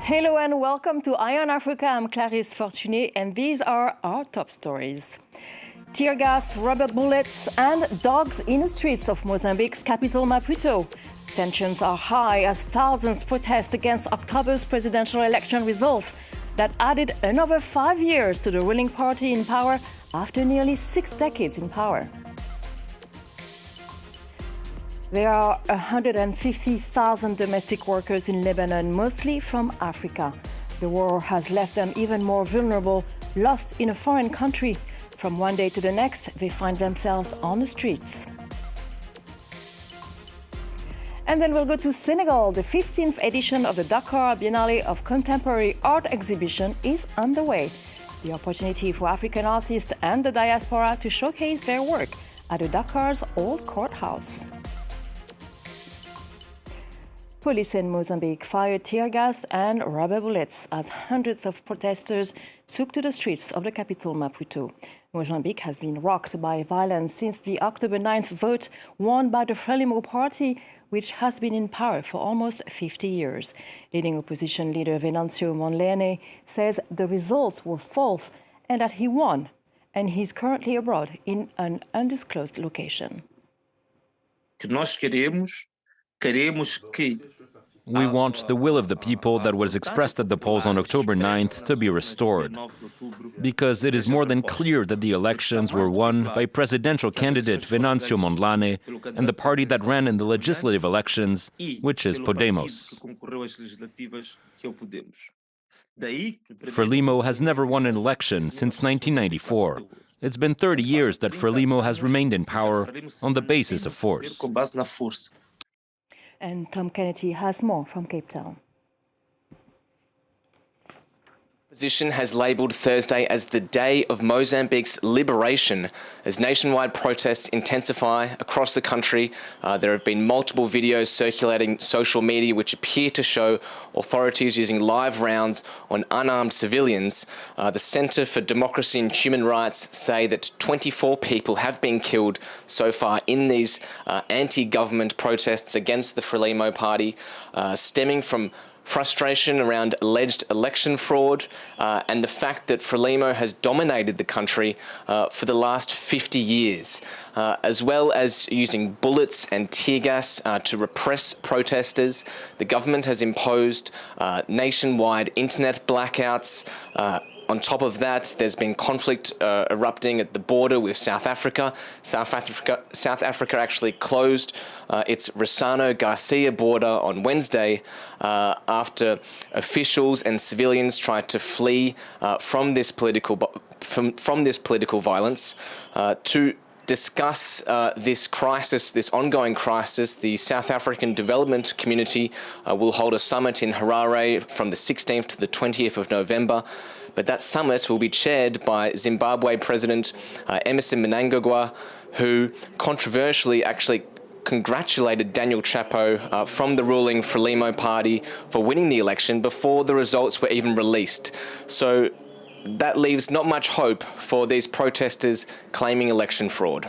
Hello and welcome to Eye on Africa. I'm Clarisse Fortuné and these are our top stories. Tear gas, rubber bullets and dogs in the streets of Mozambique's capital Maputo. Tensions are high as thousands protest against October's presidential election results that added another 5 years to the ruling party in power after nearly 6 decades in power. There are 150,000 domestic workers in Lebanon, mostly from Africa. The war has left them even more vulnerable, lost in a foreign country. From one day to the next, they find themselves on the streets. And then we'll go to Senegal. The 15th edition of the Dakar Biennale of Contemporary Art Exhibition is underway. The opportunity for African artists and the diaspora to showcase their work at the Dakar's Old Courthouse. Police in Mozambique fired tear gas and rubber bullets as hundreds of protesters took to the streets of the capital Maputo. Mozambique has been rocked by violence since the October 9th vote won by the Frelimo party, which has been in power for almost 50 years. Leading opposition leader Venancio Mondlane says the results were false and that he won, and he's currently abroad in an undisclosed location. We want the will of the people that was expressed at the polls on October 9th to be restored, because it is more than clear that the elections were won by presidential candidate Venancio Mondlane and the party that ran in the legislative elections, which is Podemos. Frelimo has never won an election since 1994. It's been 30 years that Frelimo has remained in power on the basis of force. And Tom Kennedy has more from Cape Town. Opposition has labelled Thursday as the day of Mozambique's liberation as nationwide protests intensify across the country. There have been multiple videos circulating social media which appear to show authorities using live rounds on unarmed civilians. The Centre for Democracy and Human Rights say that 24 people have been killed so far in these anti-government protests against the Frelimo party, stemming from frustration around alleged election fraud and the fact that Frelimo has dominated the country for the last 50 years, as well as using bullets and tear gas to repress protesters. The government has imposed nationwide internet blackouts. On top of that, there's been conflict erupting at the border with South Africa. South Africa actually closed its Rosano-Garcia border on Wednesday after officials and civilians tried to flee from this political violence. To discuss this crisis, this ongoing crisis, the South African development community will hold a summit in Harare from the 16th to the 20th of November. But that summit will be chaired by Zimbabwe President Emmerson Mnangagwa, who controversially actually congratulated Daniel Chapo from the ruling Frelimo party for winning the election before the results were even released. So that leaves not much hope for these protesters claiming election fraud.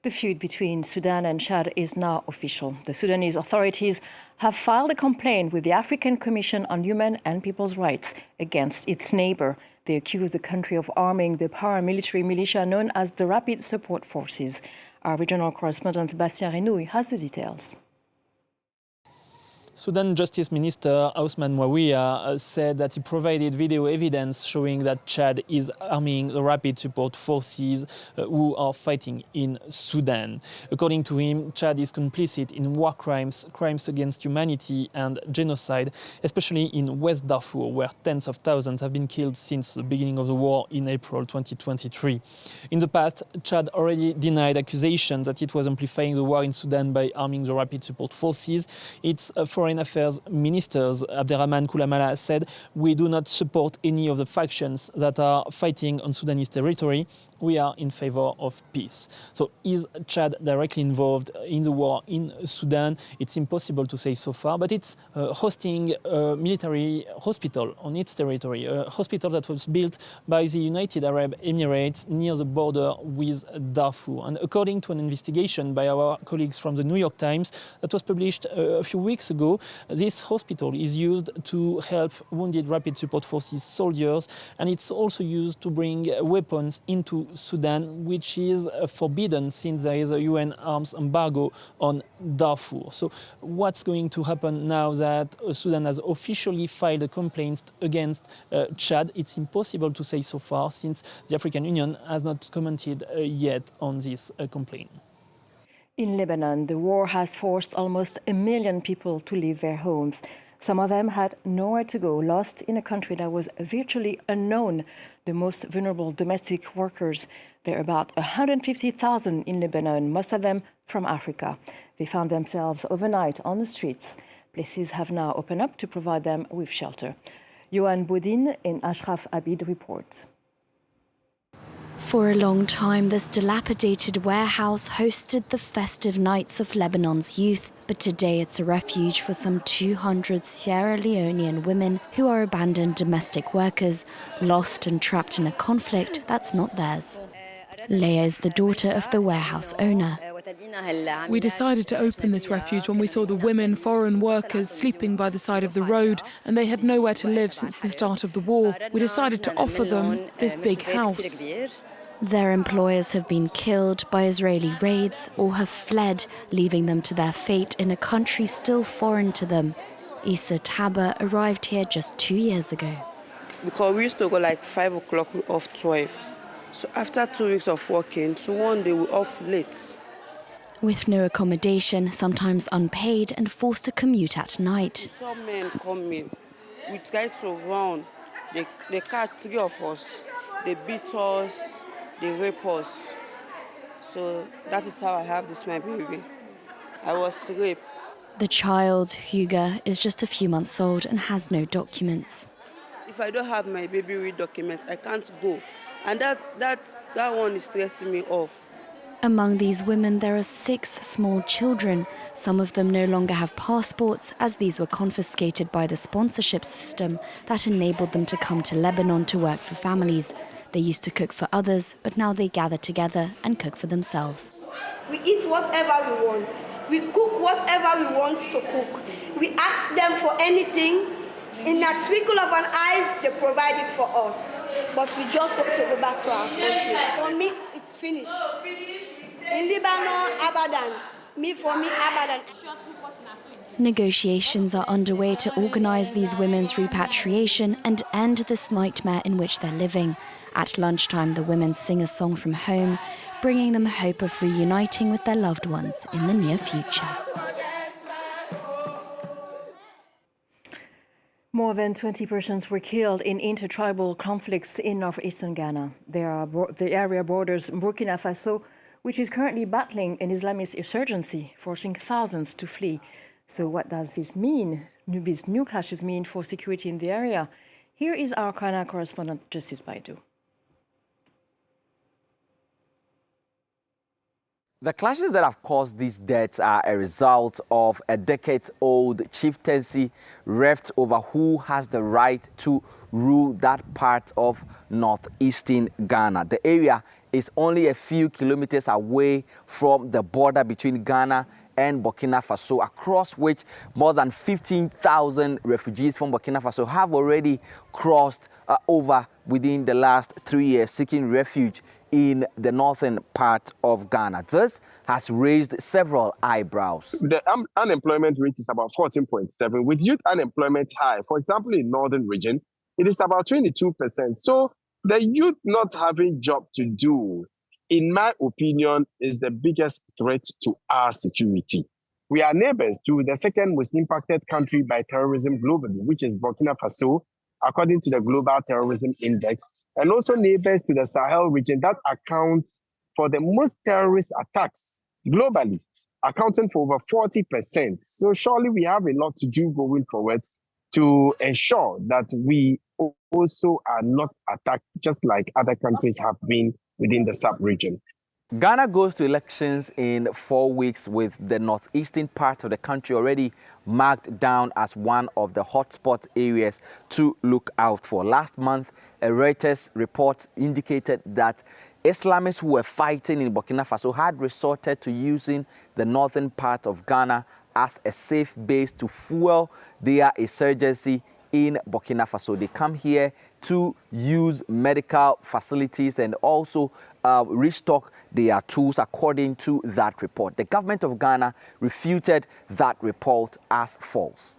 The feud between Sudan and Chad is now official. The Sudanese authorities have filed a complaint with the African Commission on Human and People's Rights against its neighbor. They accuse the country of arming the paramilitary militia known as the Rapid Support Forces. Our regional correspondent Bastien Renouille has the details. Sudan Justice Minister Ousmane Mouawia said that he provided video evidence showing that Chad is arming the Rapid Support Forces who are fighting in Sudan. According to him, Chad is complicit in war crimes, crimes against humanity and genocide, especially in West Darfur, where tens of thousands have been killed since the beginning of the war in April 2023. In the past, Chad already denied accusations that it was amplifying the war in Sudan by arming the Rapid Support Forces. Its Foreign Affairs Ministers Abderrahman Koulamala said, "We do not support any of the factions that are fighting on Sudanese territory. we are in favor of peace. So is Chad directly involved in the war in Sudan? It's impossible to say so far, but it's hosting a military hospital on its territory, a hospital that was built by the United Arab Emirates near the border with Darfur. And according to an investigation by our colleagues from the New York Times that was published a few weeks ago, this hospital is used to help wounded Rapid Support Forces soldiers, and it's also used to bring weapons into Sudan, which is forbidden since there is a UN arms embargo on Darfur. So what's going to happen now that Sudan has officially filed a complaint against Chad? It's impossible to say so far since the African Union has not commented yet on this complaint. In Lebanon, the war has forced almost 1 million people to leave their homes. Some of them had nowhere to go, lost in a country that was virtually unknown. The most vulnerable domestic workers, there are about 150,000 in Lebanon, most of them from Africa. They found themselves overnight on the streets. Places have now opened up to provide them with shelter. Yohan Boudin and Ashraf Abid report. For a long time, this dilapidated warehouse hosted the festive nights of Lebanon's youth. But today it's a refuge for some 200 Sierra Leonean women who are abandoned domestic workers, lost and trapped in a conflict that's not theirs. Leah is the daughter of the warehouse owner. We decided to open this refuge when we saw the women, foreign workers, sleeping by the side of the road, and they had nowhere to live since the start of the war. We decided to offer them this big house. Their employers have been killed by Israeli raids or have fled, leaving them to their fate in a country still foreign to them. Issa Taba arrived here just 2 years ago. Because we used to go like 5 o'clock, we off 12. So after 2 weeks of working, so one day we off late. With no accommodation, sometimes unpaid and forced to commute at night. Some men come in with guys around. They catch 3 of us. They beat us. They rape us. So that is how I have this my baby. I was raped. The child, Hugo, is just a few months old and has no documents. If I don't have my baby with documents, I can't go. And that one is stressing me off. Among these women, there are 6 small children. Some of them no longer have passports, as these were confiscated by the sponsorship system that enabled them to come to Lebanon to work for families. They used to cook for others, but now they gather together and cook for themselves. We eat whatever we want. We cook whatever we want to cook. We ask them for anything. In a twinkle of an eye, they provide it for us. But we just want to go back to our country. For me, it's finished. In Lebanon, Abadan. For me, Abadan. Negotiations are underway to organise these women's repatriation and end this nightmare in which they're living. At lunchtime, the women sing a song from home, bringing them hope of reuniting with their loved ones in the near future. More than 20 persons were killed in intertribal conflicts in northeastern Ghana. The area borders Burkina Faso, which is currently battling an Islamist insurgency, forcing thousands to flee. So what does this mean? These new clashes mean for security in the area? Here is our Ghana correspondent, Justice Baidu. The clashes that have caused these deaths are a result of a decade-old chieftaincy rift over who has the right to rule that part of northeastern Ghana. The area is only a few kilometers away from the border between Ghana and Burkina Faso, across which more than 15,000 refugees from Burkina Faso have already crossed over within the last 3 years, seeking refuge in the northern part of Ghana. This has raised several eyebrows. The unemployment rate is about 14.7, with youth unemployment high. For example, in northern region, it is about 22%. So the youth not having job to do, in my opinion, is the biggest threat to our security. We are neighbors to the second most impacted country by terrorism globally, which is Burkina Faso, according to the Global Terrorism Index, and also neighbors to the Sahel region that accounts for the most terrorist attacks globally, accounting for over 40%. So surely we have a lot to do going forward to ensure that we also are not attacked just like other countries have been within the sub-region. Ghana goes to elections in 4 weeks, with the northeastern part of the country already marked down as one of the hotspot areas to look out for. Last month, a Reuters report indicated that Islamists who were fighting in Burkina Faso had resorted to using the northern part of Ghana as a safe base to fuel their insurgency in Burkina Faso. They come here to use medical facilities and also restock their tools, according to that report. The government of Ghana refuted that report as false.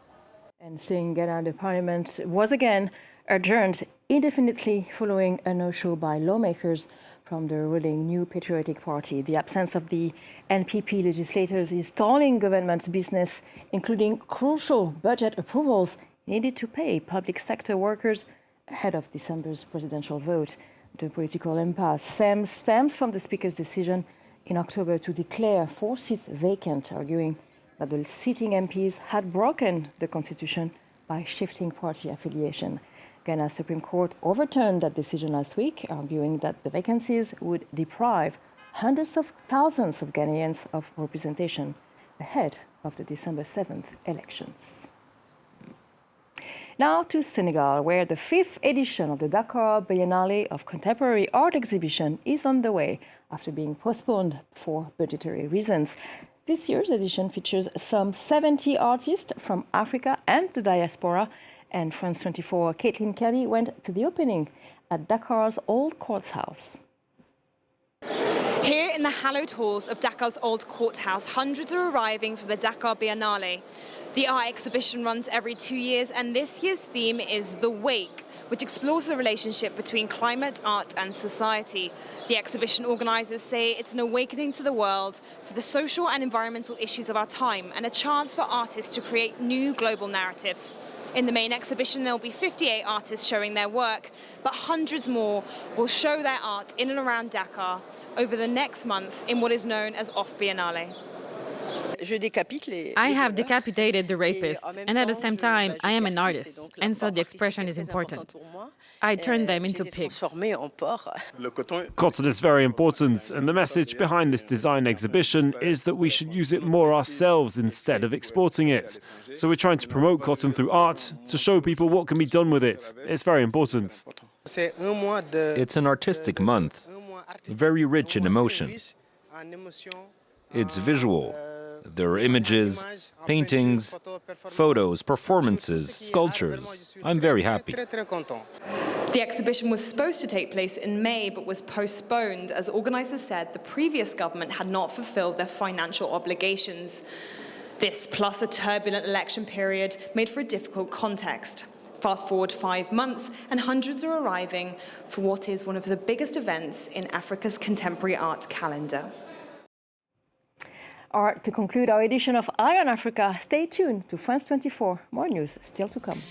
And seeing Ghana, the parliament was again adjourned indefinitely following a no-show by lawmakers from the ruling New Patriotic Party. The absence of the NPP legislators is stalling government business, including crucial budget approvals needed to pay public sector workers ahead of December's presidential vote. The political impasse stems from the Speaker's decision in October to declare 4 seats vacant, arguing that the sitting MPs had broken the constitution by shifting party affiliation. Ghana's Supreme Court overturned that decision last week, arguing that the vacancies would deprive hundreds of thousands of Ghanaians of representation ahead of the December 7th elections. Now to Senegal, where the 5th edition of the Dakar Biennale of Contemporary Art Exhibition is on the way after being postponed for budgetary reasons. This year's edition features some 70 artists from Africa and the diaspora, and France 24 Caitlin Kelly went to the opening at Dakar's Old Courthouse. Here in the hallowed halls of Dakar's Old Courthouse, hundreds are arriving for the Dakar Biennale. The art exhibition runs every 2 years, and this year's theme is The Wake, which explores the relationship between climate, art and society. The exhibition organisers say it's an awakening to the world for the social and environmental issues of our time, and a chance for artists to create new global narratives. In the main exhibition, there will be 58 artists showing their work, but hundreds more will show their art in and around Dakar over the next month in what is known as Off Biennale. I have decapitated the rapists, and at the same time, I am an artist, and so the expression is important. I turn them into pigs. Cotton is very important, and the message behind this design exhibition is that we should use it more ourselves instead of exporting it. So we're trying to promote cotton through art, to show people what can be done with it. It's very important. It's an artistic month, very rich in emotion. It's visual. There are images, paintings, photos, performances, sculptures. I'm very happy. The exhibition was supposed to take place in May, but was postponed as organisers said the previous government had not fulfilled their financial obligations. This, plus a turbulent election period, made for a difficult context. Fast forward 5 months, and hundreds are arriving for what is one of the biggest events in Africa's contemporary art calendar. To conclude our edition of Eye on Africa, stay tuned to France 24. More news still to come.